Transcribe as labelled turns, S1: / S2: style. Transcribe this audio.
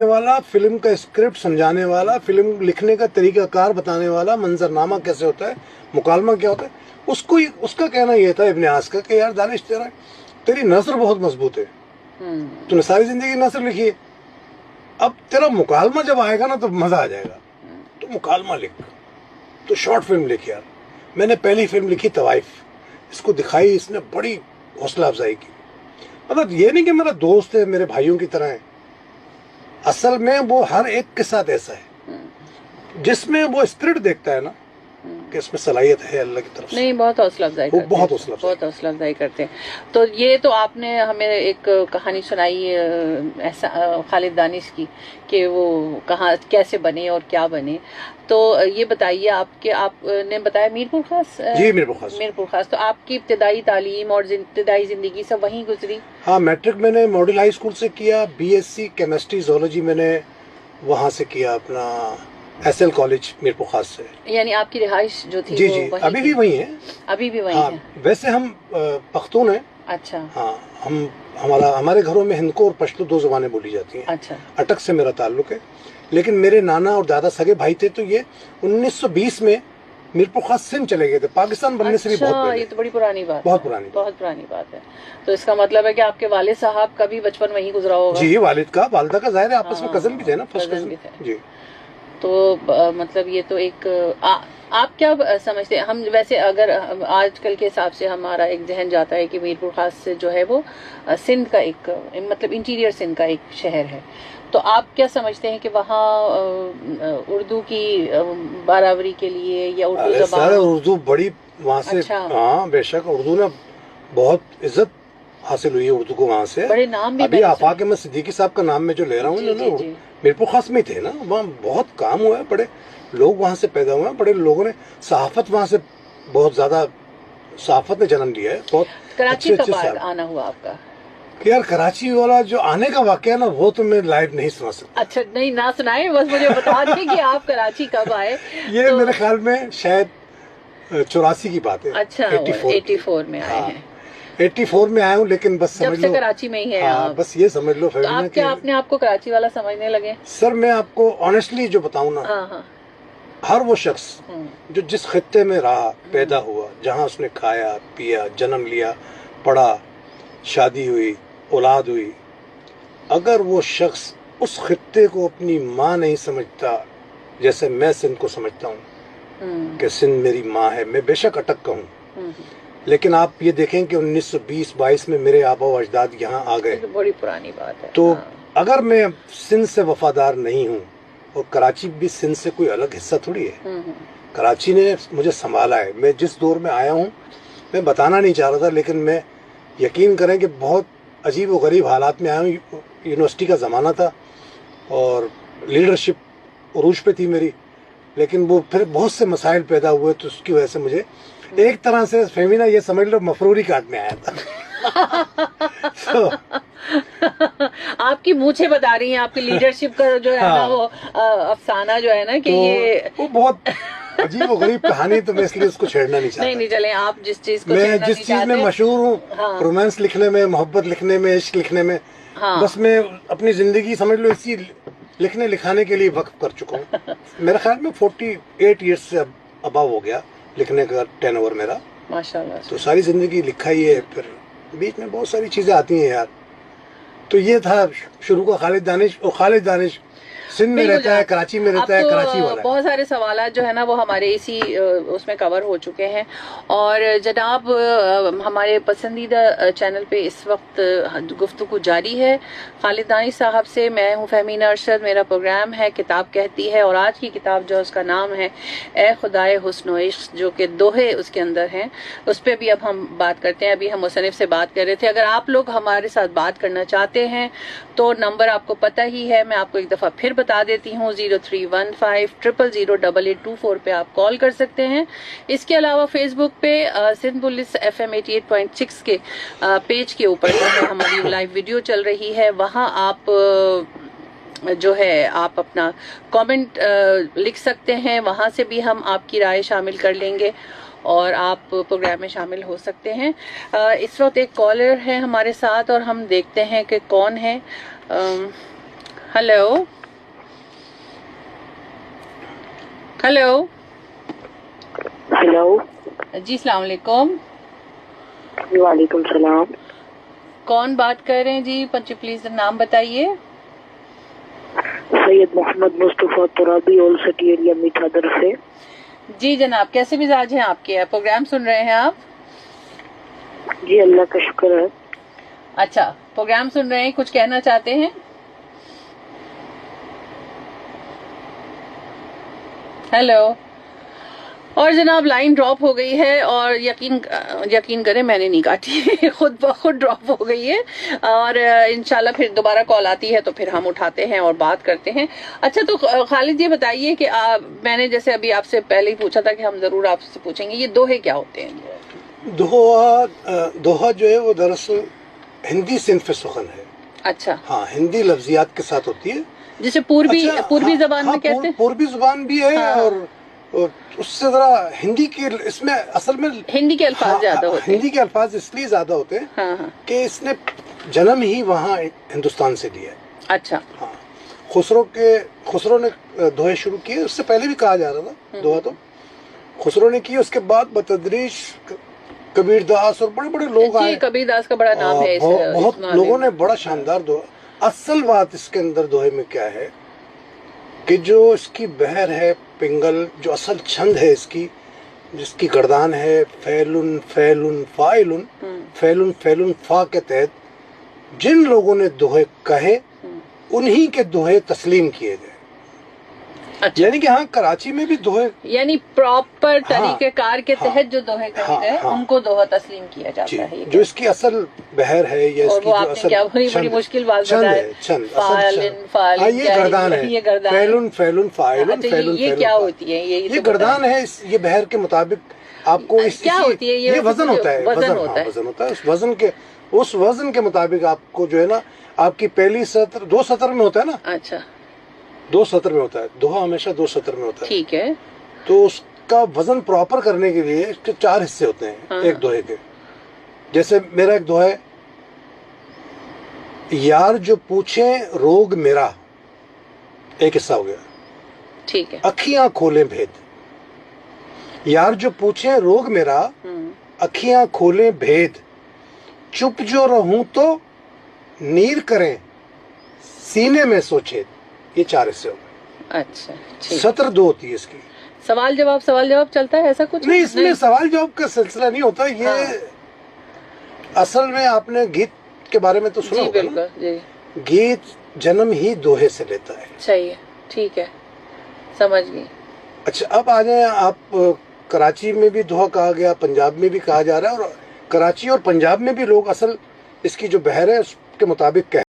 S1: वाला, फिल्म का स्क्रिप्ट समझाने वाला, फिल्म लिखने का तरीका कार बताने वाला, मंजरनामा कैसे होता है, मुकालमा क्या होता है, उसका कहना यह था इब्ने आस का कि यार दानिश तेरी नस्र बहुत मजबूत है, तूने सारी जिंदगी नस्र लिखी है, अब तेरा मुकालमा जब आएगा ना तो मजा आ जाएगा, तो मुकालमा लिख, तो शॉर्ट फिल्म लिख यार। मैंने पहली फिल्म लिखी तवाइफ, इसको दिखाई, इसने बड़ी हौसला अफजाई की। मतलब ये नहीं कि मेरा दोस्त है, मेरे भाइयों की तरह है, असल में वो हर एक के साथ ऐसा है जिसमें वो स्पिरिट देखता है ना कि इसमें सलाहियत है अल्लाह की तरफ से।
S2: नहीं, बहुत हौसला अफजाई करते हैं,
S1: बहुत हौसला
S2: अफजाई करते हैं। तो ये तो आपने हमें एक कहानी सुनाई ऐसा खालिद दानिश की कि वो कहाँ कैसे बने और क्या बने, तो ये बताइए आपने बताया मीरपुर खास।
S1: जी, मीरपुर खास।
S2: तो आपकी इब्तदाई तालीम और इब्तदाई जिंदगी सब वहीं गुजरी?
S1: हाँ, मैट्रिक मैंने मॉडल हाई स्कूल से किया, बीएससी केमिस्ट्री जोलॉजी मैंने वहाँ से किया, अपना एसएल कॉलेज मीरपुर खास से।
S2: यानी आपकी रिहाइश जो थी
S1: जी, अभी भी वही है।
S2: अभी भी वही है।
S1: वैसे हम पख्तून हैं।
S2: अच्छा।
S1: हाँ, हमारे घरों में हिंदको और पश्तो दो ज़ुबानें बोली जाती हैं।
S2: अच्छा।
S1: अटक से मेरा ताल्लुक है, लेकिन मेरे नाना और दादा सगे भाई थे, तो ये 1920 में मीरपुर खास सिंध चले गए थे, पाकिस्तान बनने से भी बहुत पहले।
S2: ये तो बड़ी पुरानी बात,
S1: बहुत पुरानी
S2: बात है। तो इसका मतलब है कि आपके वालिद साहब का भी बचपन वहीं गुजरा होगा?
S1: जी, वालिद का, वालिदा का, जाहिर है आपस में कजन भी थे ना, फर्स्ट कजन जी।
S2: तो मतलब ये तो एक आप क्या समझते हैं? हम वैसे अगर आजकल के हिसाब से हमारा एक जहन जाता है कि मीरपुर खास से जो है वो सिंध का एक मतलब इंटीरियर सिंध का एक शहर है, तो आप क्या समझते हैं कि वहाँ उर्दू की बारावरी के लिए या उर्दू ज़बान?
S1: उर्दू बड़ी वहाँ से। अच्छा। हाँ, बेशक उर्दू ने बहुत इज्जत हासिल हुई है उर्दू को वहाँ से।
S2: बड़े नाम भी
S1: अभी आफाक में सिद्दीकी साहब का नाम में जो ले रहा हूँ, मीरपुर खास में थे ना, वहाँ बहुत काम हुआ है, बड़े लोग वहाँ से पैदा हुए हैं, बड़े लोगों ने सहाफत वहाँ से बहुत ज्यादा सहाफत ने जन्म लिया है। बहुत
S2: कराची कब आना हुआ आपका?
S1: यार कराची वाला जो आने का वाकया ना, वो तो मैं लाइव नहीं सुना सकता।
S2: अच्छा, नहीं ना सुनाए, बस मुझे बता दें कि आप कराची कब आए।
S1: ये तो मेरे ख्याल में शायद 84 की बात है।
S2: अच्छा, 84 में आए हैं।
S1: 84 में आया हूँ, लेकिन बस समझ लो
S2: कराची में ही है।
S1: हाँ, बस ये समझ लो।
S2: तो आप क्या अपने आप को कराची वाला समझने लगे?
S1: सर मैं आपको ऑनेस्टली जो बताऊँ ना, हर वो शख्स जो जिस खित्ते में रहा, पैदा हुआ, जहाँ उसने खाया पिया, जन्म लिया, पढ़ा, शादी हुई, औलाद हुई, अगर वो शख्स उस खित्ते को अपनी माँ नहीं समझता, जैसे मैं सिंध को समझता हूँ कि सिंध मेरी माँ है, मैं बेशक अटक का हूँ, लेकिन आप ये देखें कि 1920-22 में मेरे आबा व अजदाद यहाँ आ गए,
S2: तो बड़ी पुरानी बात है।
S1: तो अगर मैं सिंध से वफादार नहीं हूँ, और कराची भी सिंध से कोई अलग हिस्सा थोड़ी है, कराची ने मुझे संभाला है। मैं जिस दौर में आया हूँ, मैं बताना नहीं चाह रहा था, लेकिन मैं यकीन करें कि बहुत अजीब व गरीब हालात में आया हूँ। यूनिवर्सिटी का ज़माना था और लीडरशिप उरूज पे थी मेरी, लेकिन वो फिर बहुत से मसाइल पैदा हुए, तो उसकी वजह से मुझे एक तरह से फेमिना ये समझ लो मफरूरी काटने आया था। so,
S2: आपकी मूंछें बता रही हैं, आपकी लीडरशिप का जो है ना वो अफसाना जो है ना कि तो ये
S1: वो बहुत अजीब व गरीब कहानी, तो मैं इसलिए उसको छेड़ना नहीं चाहता।
S2: नहीं चले, आप जिस चीज को
S1: मैं जिस चीज में मशहूर हूँ, रोमांस लिखने में, मोहब्बत लिखने में, इश्क लिखने में, बस मैं अपनी जिंदगी समझ लो इसी लिखने लिखाने के लिए वक्फ कर चुका हूँ। मेरे ख्याल में 48 ईयर्स से अबव हो गया लिखने का टर्नओवर मेरा,
S2: माशाल्लाह।
S1: तो सारी जिंदगी लिखा ही है, फिर बीच में बहुत सारी चीजें आती हैं यार। तो ये था शुरू का खालिद दानिश, और खालिद दानिश सिंध में रहता है, कराची में रहता है, कराची वाला है।
S2: बहुत सारे सवाल जो है ना वो हमारे इसी उसमें कवर हो चुके हैं। और जनाब हमारे पसंदीदा चैनल पे इस वक्त गुफ्तगू जारी है खालिद दानिश साहब से। मैं हूँ फहमीना अरशद, मेरा प्रोग्राम है किताब कहती है, और आज की किताब जो उसका नाम है ए खुदाए हुस्न व इश्क, जो कि दोहे उसके अंदर हैं, उस पर भी अब हम बात करते हैं। अभी हम मुसन्निफ से बात कर रहे थे। अगर आप लोग हमारे साथ बात करना चाहते हैं तो नंबर आपको पता ही है, मैं आपको एक दफ़ा फिर बता देती हूँ, 0315008824 पे आप कॉल कर सकते हैं। इसके अलावा फेसबुक पे सिंध पुलिस FM 88.6 के पेज के ऊपर जो है हमारी लाइव वीडियो चल रही है, वहाँ आप जो है आप अपना कमेंट लिख सकते हैं, वहाँ से भी हम आपकी राय शामिल कर लेंगे और आप प्रोग्राम में शामिल हो सकते हैं। इस वक्त एक कॉलर है हमारे साथ और हम देखते हैं कि कौन है। हेलो। हेलो
S3: हेलो,
S2: जी, अस्सलाम वालेकुम।
S3: वालेकुम सलाम।
S2: कौन बात कर रहे हैं जी? प्लीज नाम बताइए।
S3: Syed Mohammad Mustafa Turabi, old city area, Mithadar से।
S2: जी जनाब, कैसे मिजाज हैं आपके? प्रोग्राम सुन रहे हैं आप?
S3: जी अल्लाह का शुक्र है।
S2: अच्छा, प्रोग्राम सुन रहे हैं, कुछ कहना चाहते हैं? हेलो। और जनाब लाइन ड्रॉप हो गई है, और यकीन करें मैंने नहीं काटी खुद ब खुद ड्रॉप हो गई है, और इंशाल्लाह फिर दोबारा कॉल आती है तो फिर हम उठाते हैं और बात करते हैं। अच्छा, तो खालिद ये बताइए कि मैंने जैसे अभी आपसे पहले ही पूछा था कि हम जरूर आपसे पूछेंगे, ये दोहे क्या होते हैं?
S1: दोहा जो है वो दरअसल हिंदी सिन्फ सुखन है।
S2: अच्छा।
S1: हाँ, हिंदी लफ्जियात के साथ होती है,
S2: जिसे पूर्वी
S1: हाँ,
S2: जबान में कहते हैं।
S1: पूर्वी जुबान भी है,
S2: हाँ,
S1: और उससे जरा हिंदी के इसमें असल में
S2: हिंदी के अल्फाज ज्यादा होते हैं।
S1: हिंदी के अल्फाज इसलिए ज्यादा होते हैं
S2: हाँ।
S1: कि इसने जन्म ही वहाँ हिंदुस्तान से लिया है।
S2: अच्छा।
S1: हाँ, खुसरो ने दोहे शुरू किए, उससे पहले भी कहा जा रहा था दोहा, तो खुसरो ने किए, उसके बाद बतदरीज कबीर दास और बड़े बड़े लोग आए।
S2: कबीर दास का बड़ा नाम है।
S1: बहुत लोगों ने बड़ा शानदार दोहा। असल बात इसके अंदर दोहे में क्या है कि जो इसकी बहर है, पिंगल, जो असल छंद है इसकी, जिसकी गर्दान है फैलुन फैलुन फाइलुन, फैलुन फैलुन फा के तहत जिन लोगों ने दोहे कहे उन्हीं के दोहे तस्लीम किए गए।
S2: अच्छा।
S1: यानी कि हाँ, कराची में भी दोहे,
S2: यानी प्रॉपर तरीकेकार के तहत जो दोहे कहे गए
S1: हाँ,
S2: उनको दोहा तस्लीम किया जाता है।
S1: जो इसकी असल बहर है या इसकी जो असल
S2: क्या बड़ी मुश्किल बात बताई।
S1: ये गर्दान है, फैलुन फैलुन फाइलुन फैलुन।
S2: ये क्या होती है?
S1: ये गर्दान है। ये बहर के मुताबिक आपको
S2: क्या होती है?
S1: ये वजन होता है। वजन होता है। उस वजन के मुताबिक आपको जो है ना, आपकी पहली सत्र 2 सत्र में होता है ना।
S2: अच्छा,
S1: 2 सत्र में होता है दोहा, हमेशा 2 सत्र में होता है।
S2: ठीक है।
S1: तो उसका वजन प्रॉपर करने के लिए इसके 4 हिस्से होते हैं।
S2: हाँ।
S1: एक दोहे के, जैसे मेरा एक दोहा है, यार जो पूछे रोग मेरा, एक हिस्सा हो गया।
S2: ठीक है।
S1: अखियां खोले भेद, यार जो पूछे रोग मेरा, अखियां खोले भेद, चुप जो रहूं तो नीर करें, सीने में सोचे। ये 4 हिस्से हो गए।
S2: अच्छा, ठीक।
S1: सत्र 2 होती है इसकी।
S2: सवाल जवाब चलता है, ऐसा कुछ
S1: नहीं, इसमें सवाल जवाब का सिलसिला नहीं होता ये।
S2: हाँ।
S1: असल में आपने गीत के बारे में तो सुना
S2: जी
S1: होगा ना?
S2: बिल्कुल जी।
S1: गीत जन्म ही दोहे से लेता है।
S2: सही है, ठीक है, समझ गई।
S1: अच्छा, अब आ जाए आप। कराची में भी दोहा कहा गया, पंजाब में भी कहा जा रहा है, और कराची और पंजाब में भी लोग असल इसकी जो बहर है उसके मुताबिक